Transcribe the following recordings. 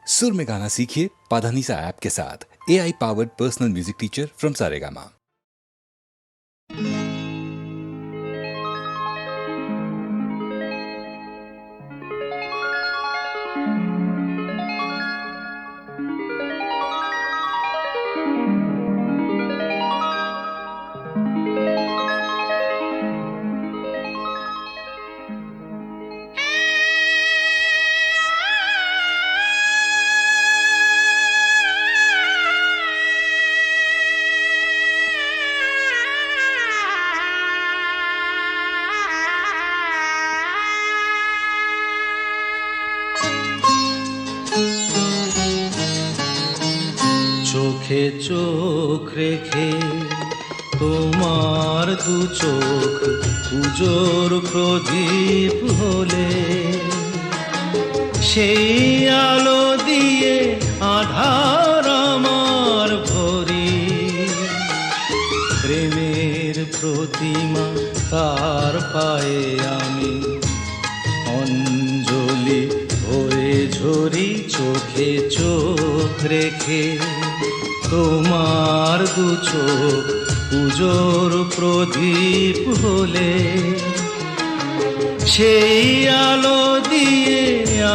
सुर में गाना सीखिए पाधानीसा ऐप के साथ। AI powered personal music teacher from Saregama. চোখে চোখ রেখে তোমার দু চোখ পুজোর প্রদীপ হলে, সেই আলো দিয়ে আধার আমার ভরি, প্রেমের প্রতিমা তার পায়ে আমি অঞ্জলি হয়ে ঝরি। চোখে চোখ রেখে তোমার দু চোখ পুজোর প্রদীপ হলে, সেই আলো দিয়ে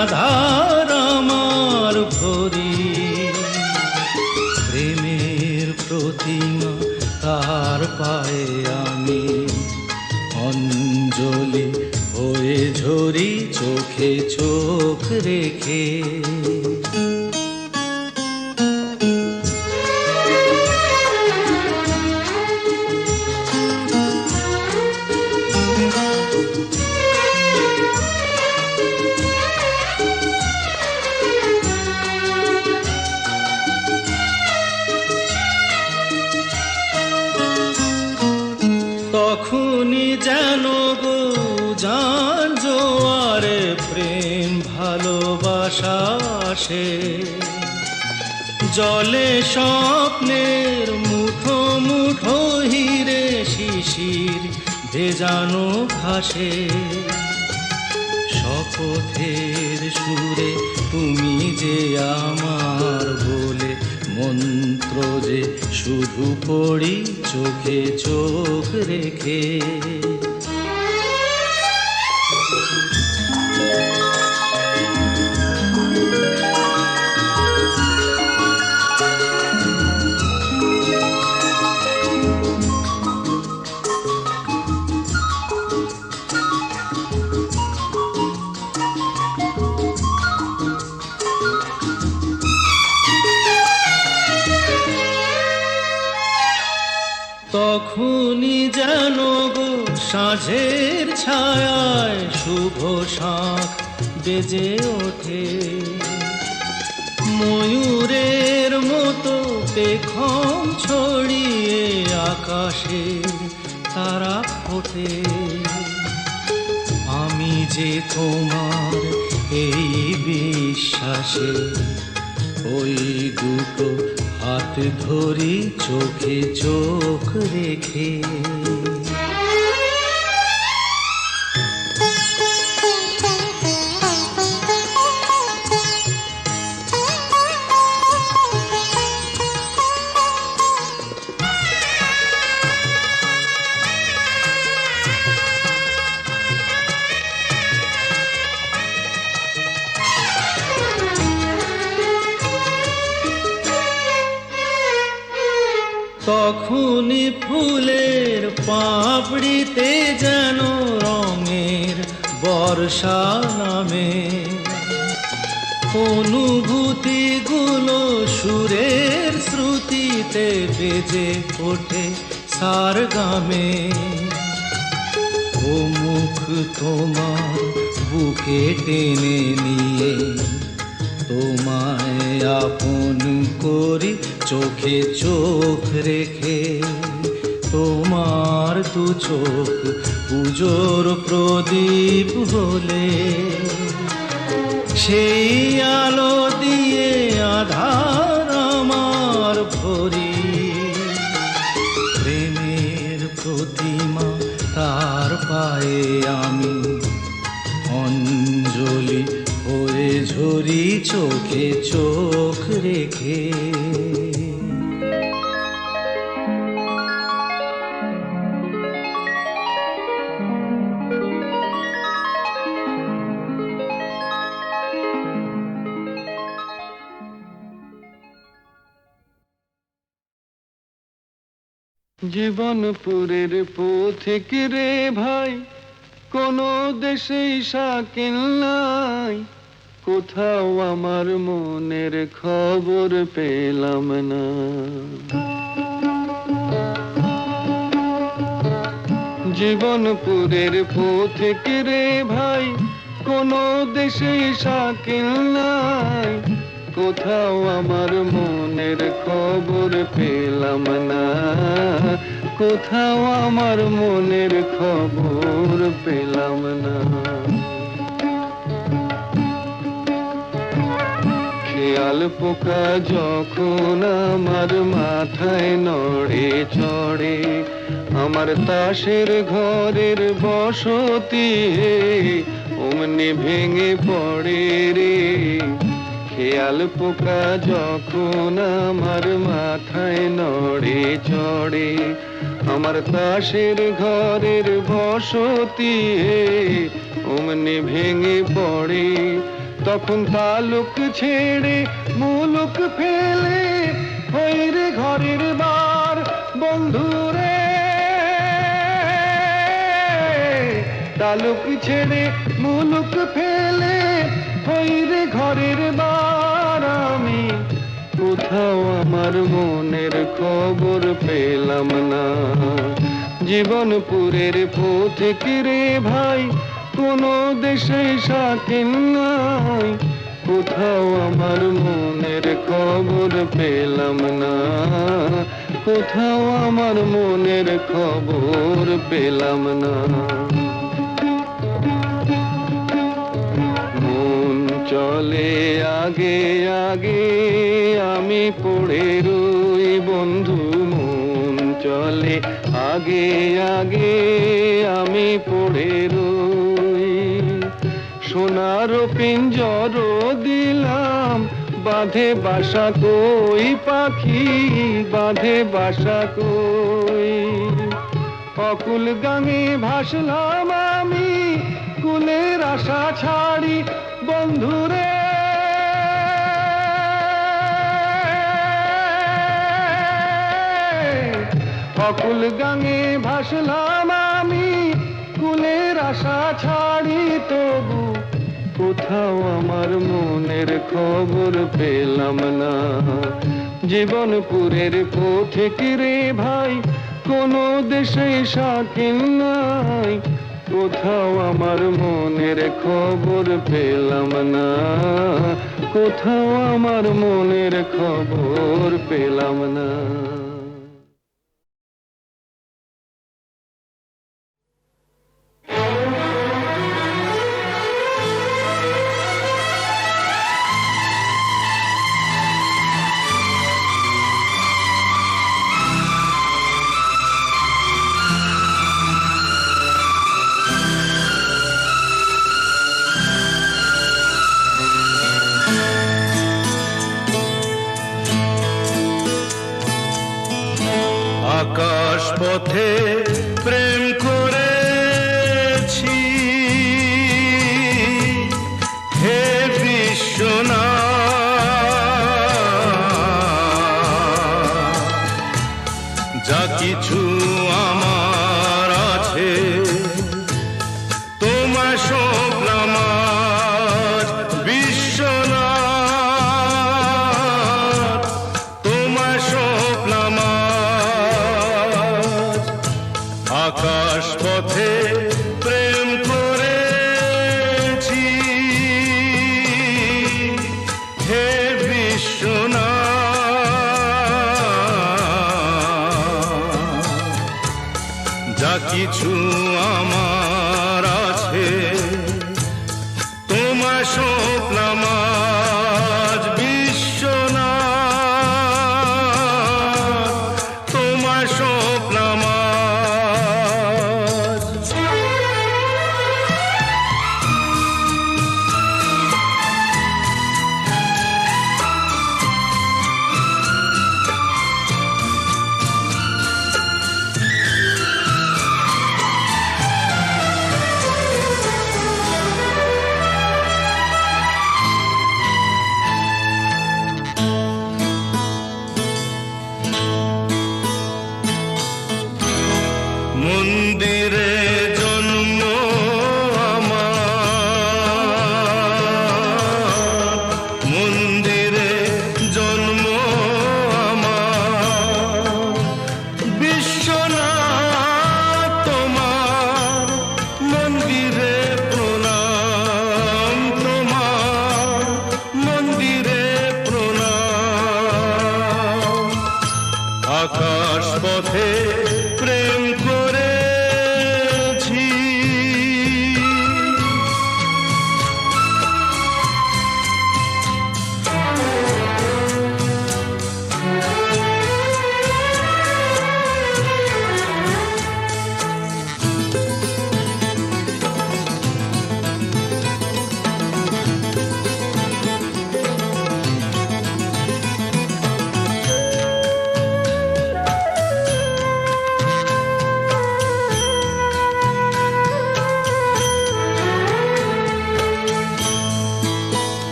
আধার আমার ভরি, প্রেমের প্রতিমা তার পায়ে আমি অঞ্জলি হয়ে ঝরি। চোখে চোখ রেখে তখনই যেন গো জান জোয়ারে প্রেম ভালোবাসা আসে, জলে স্বপ্নের মুঠো মুঠো হিরে শিশির ভেজানো ঘাসে। শপথের সুরে তুমি যে আমার বলে মন্ত্র যে শুধু পড়ি। চোখে চোখ রেখে তখনই যেন গো সাঁঝের ছায়ায় শুভ শাঁখ বেজে ওঠে, ময়ূরের মতো পেখম ছড়িয়ে আকাশে তারা ফোটে। আমি যে তোমার এই বিশ্বাসে ওই দুটো হাত ধরি। চোখে চোখ রেখে তখনই ফুলের পাপড়িতে যেন রঙের বর্ষা নামে, অনুভূতিগুলো সুরের শ্রুতিতে বেজে ওঠে সারগামে। ও মুখ তোমার বুকে টেনে নিয়ে তোমায় আপন করি। চোখে চোখ রেখে তোমার দু চোখ পুজোর প্রদীপ হলে, সেই আলো দিয়ে আধার আমার ভরি, প্রেমের প্রতিমা তার পায়ে আমি অঞ্জলি হয়ে ঝরি। চোখে চোখ রেখে। জীবনপুরের পথিক রে ভাই, কোনো দেশেই শাকিল নাই, কোথাও আমার মনের খবর পেলাম না। জীবনপুরের পথিক রে ভাই, কোনো দেশেই শাকিল নাই, কোথাও আমার মনের খবর পেলাম না, কোথাও আমার মনের খবর পেলাম না। খেয়াল পোকা যখন আমার মাথায় নড়ে চড়ে, আমার তাসের ঘরের বসতি অমনি ভেঙে পড়ে রে। খেয়াল পোকা যখন আমার মাথায় নড়ে চড়ে, আমার তাসের ঘরের বসতি অমনি ভেঙে পড়ে। তখন তালুক ছেড়ে মুলুক ফেলে হইরে ঘরের বার বন্ধুরে। তালুক ছেড়ে মুলুক ফেলে হইরে ঘরের বার আমি, কোথাও আমার মনের খবর পেলাম না। জীবনপুরের পথিক রে ভাই, কোনো দেশে শাকিল নাই, কোথাও আমার মনের খবর পেলাম না, কোথাও আমার মনের খবর পেলাম না। মন চলে আগে আগে, আমি পড়ে রই বন্ধু। মন চলে আগে আগে, আমি পড়ে রই। সোনার পিঞ্জর দিলাম, বাঁধে বাসা কই পাখি, বাঁধে বাসা কই। অকুল গানে ভাসলাম আমি, কুলের আশা ছাড়ি বন্ধুরে। অকুল গানে ভাসলাম আমি, কুলের আশা ছাড়ি, তবু কোথাও আমার মনের খবর পেলাম না। জীবনপুরের পথিক রে ভাই, কোনো দেশে শাকিল নাই, কোথাও আমার মনের খবর পেলাম না, কোথাও আমার মনের খবর পেলাম না। আকাশ পথে প্রেম করেছি, হে বিশ্বনাথ। যা কিছু আমার আছে, তোমায় সঁপলাম আজ বিশ্বনাথ, তোমায় সঁপলাম আজ। আকাশ পথে প্রেম করেছি, হে বিশ্বনাথ। যা কিছু আমার আছে, তোমায় সঁপলাম আজ বিশ্বনাথ, তোমায় সঁপলাম আজ। আকাশ পথে প্রেম করেছি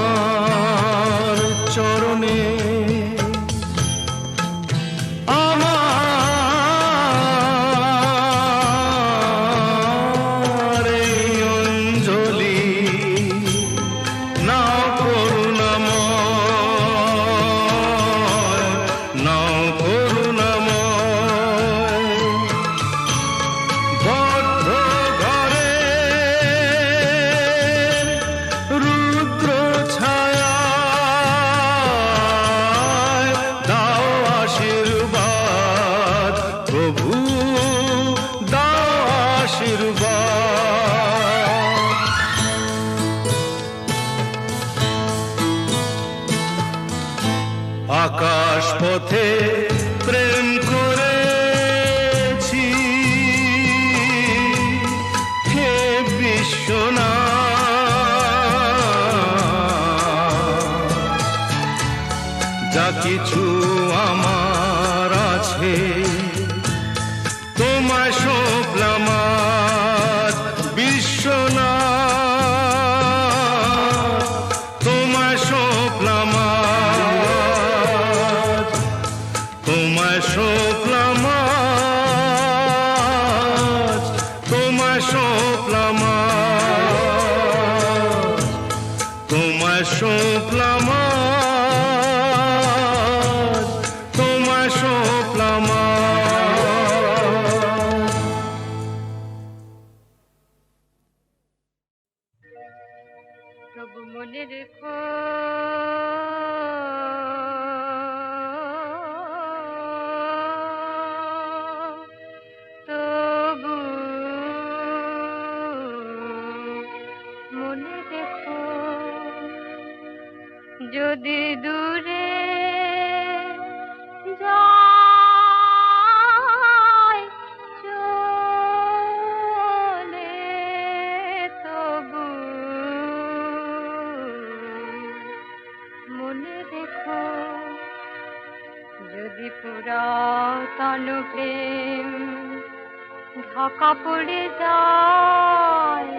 তোমার চরণে আমার এই অঞ্জলি নাও করুণাময় নাও করুণাময় বদ্ধ ঘরে রুদ্র ছায়ায় দাও আশীর্বাদ প্রভু দাও আশীর্বাদ আকাশ পথে প্রেম করেছি হে বিশ্বনাথ যা কিছু আমার আছে তোমায় সঁপলাম আজ বিশ্বনাথ তোমায় সঁপলাম আজ তোমায় সঁপলাম আজ তোমায় সঁপলাম আজ তোমায় সঁপলাম আজ তোমায় সঁপলাম আজ তবু মনে রেখো তবু মনে রেখো যদি দূরে যায় চলে তবু মনে রেখো যদি পুরাতন প্রেম ঢাকা পড়ে যায়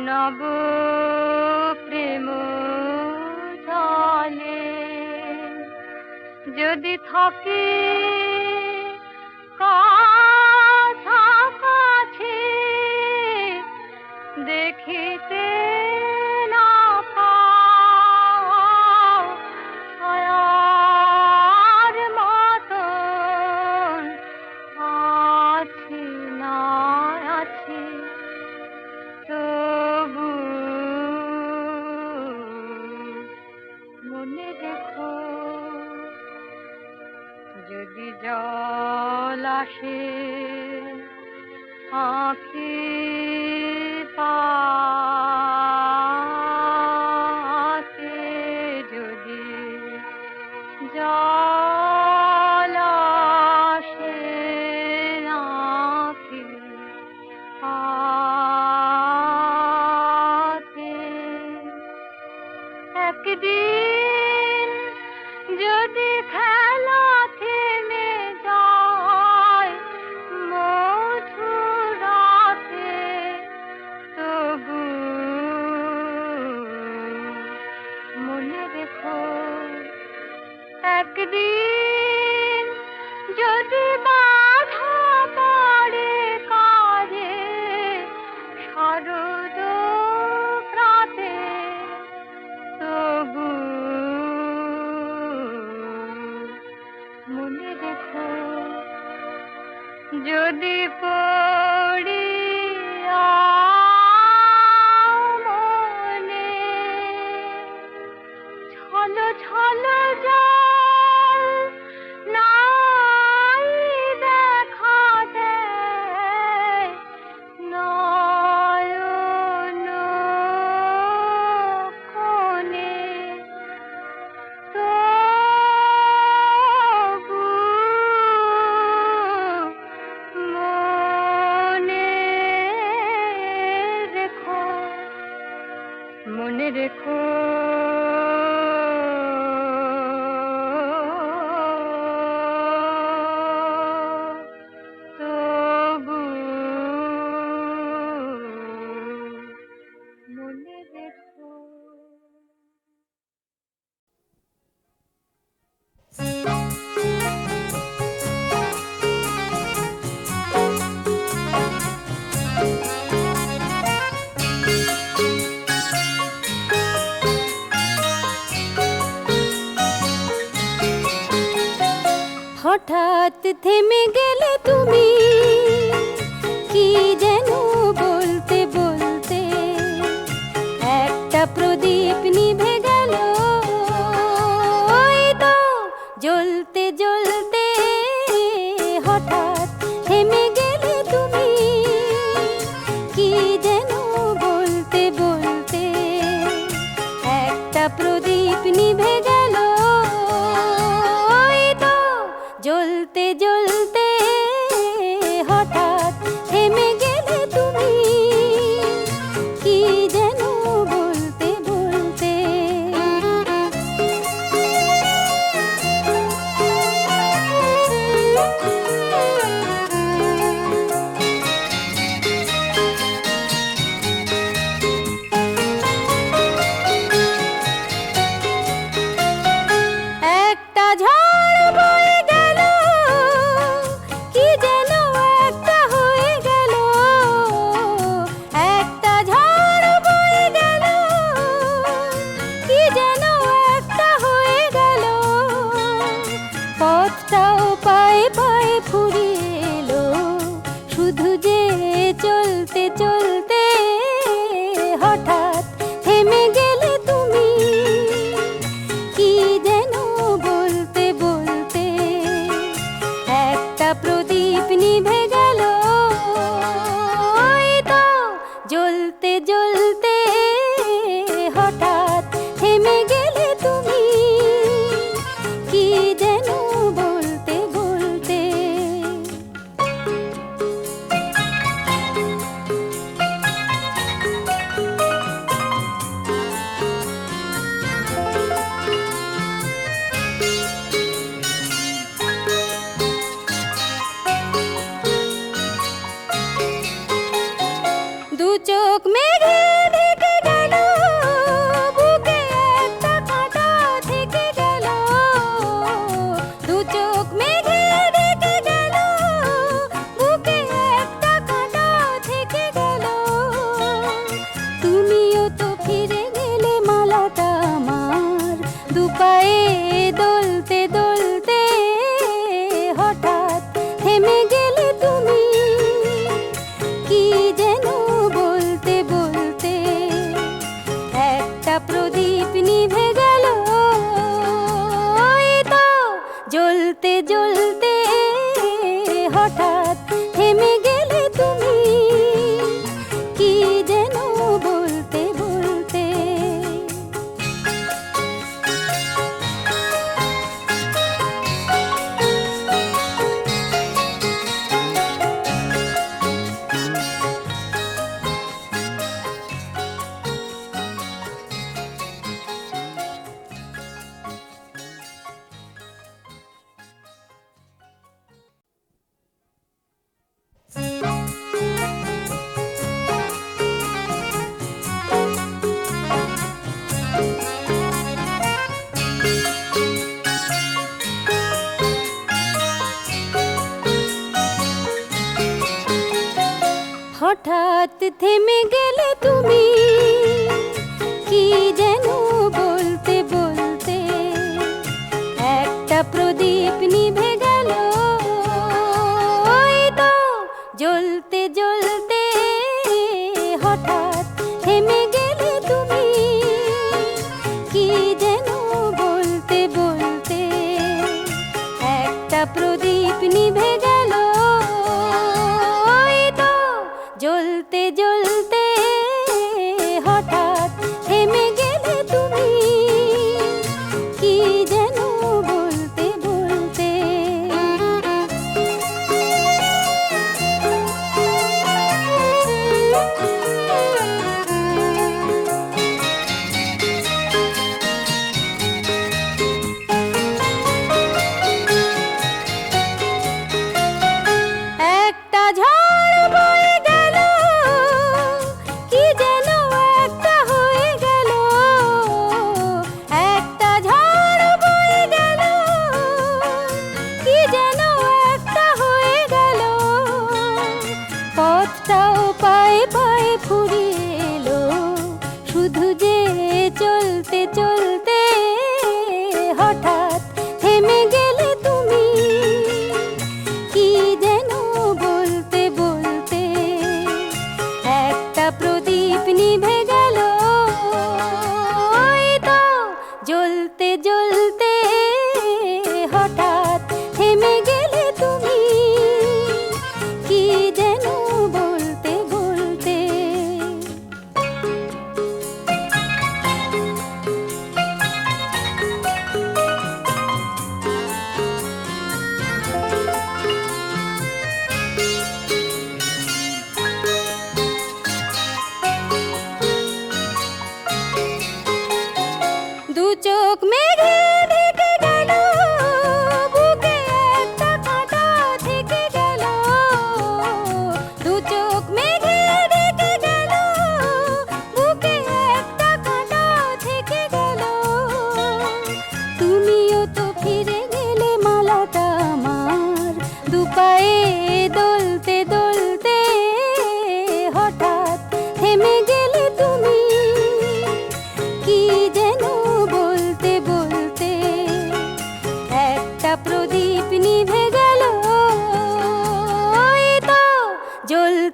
নব প্রেম জলে যদি থাকে কাছাকাছি দেখিতে না পাও ছায়ার মতন আছি না আছি তবু মনে রেখো যদি জল আসে আঁখি পাতে যদি জল আসে আঁখি পাতে একদিন যদি খেলা থেমে যায় মধুরাতে তবু মনে রেখো একদিন যদি বাধা পড়ে কাজে শারদ প্রাতে তবু মনে রেখো তবু মনে রেখো। হঠাৎ থেমে গেলে তুমি, কি যেন বলতে বলতে, একটা প্রদীপ নিভে গেল, ওই তো জ্বলতে জ্বলতে। হঠাৎ থেমে গেলে তুমি, কি যেন বলতে বলতে, একটা প্রদীপ নিভে গেল, জ্বলতে জ্বলতে। হঠাৎ থেমে গেলে তুমি, কি যেন বলতে বলতে। একটা ঝড় বয়ে গেল, কি যেন একটা হয়ে গেল, একটা ঝড় বয়ে গেল, কি যেন একটা হয়ে গেল। পথটাও পায়ে পায়ে ফুরিয়ে এলো, শুধু যে চলতে চলতে। হঠাৎ থেমে গেলে তুমি, কি যেন বলতে বলতে, একটা প্রদীপ নিভে গেল, ওই তো জ্বলতে জ্বলতে। হঠাৎ থেমে গেলে তুমি, কি যেন বলতে বলতে। দু চোখ মেঘে ঢেকে গেল, বুকে একটা কাঁটা থেকে গেল। দু চোখ মেঘে ঢেকে গেল, বুকে একটা কাঁটা থেকে গেল। তুমিও তো ফিরে গেলে মালাটা আমার দু পায়ে দোলতে দোলতে। হঠাৎ থেমে গেলে তুমি, কি যেন বলতে বলতে, একটা প্রদীপ নিভে গেল, ওই তো জ্বলতে জ্বলতে। হঠাৎ থেমে গেলে তুমি, কি যেন বলতে বলতে। হঠাৎ থেমে গেলে তুমি, কি যেন বলতে বলতে, একটা প্রদীপ নিভে গেল, ওই তো জ্বলতে জ্বলতে। হঠাৎ থেমে গেলে তুমি, কি যেন বলতে বলতে, একটা প্রদীপ নিভে গেল, ওই তো জ্বলতে জ্বলতে।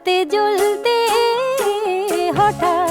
জ্বলতে জ্বলতে হঠাৎ